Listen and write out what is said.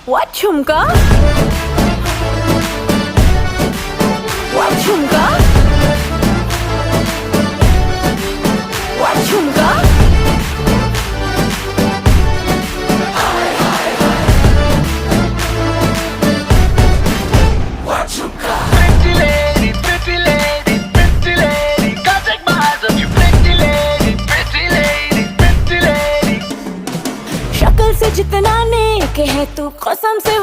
What झुमका? What झुमका? What झुमका? Pretty lady, pretty lady, pretty lady, can't take my eyes off you. Pretty lady, pretty lady, pretty lady. शक्ल से जितना नेक है तू कसम से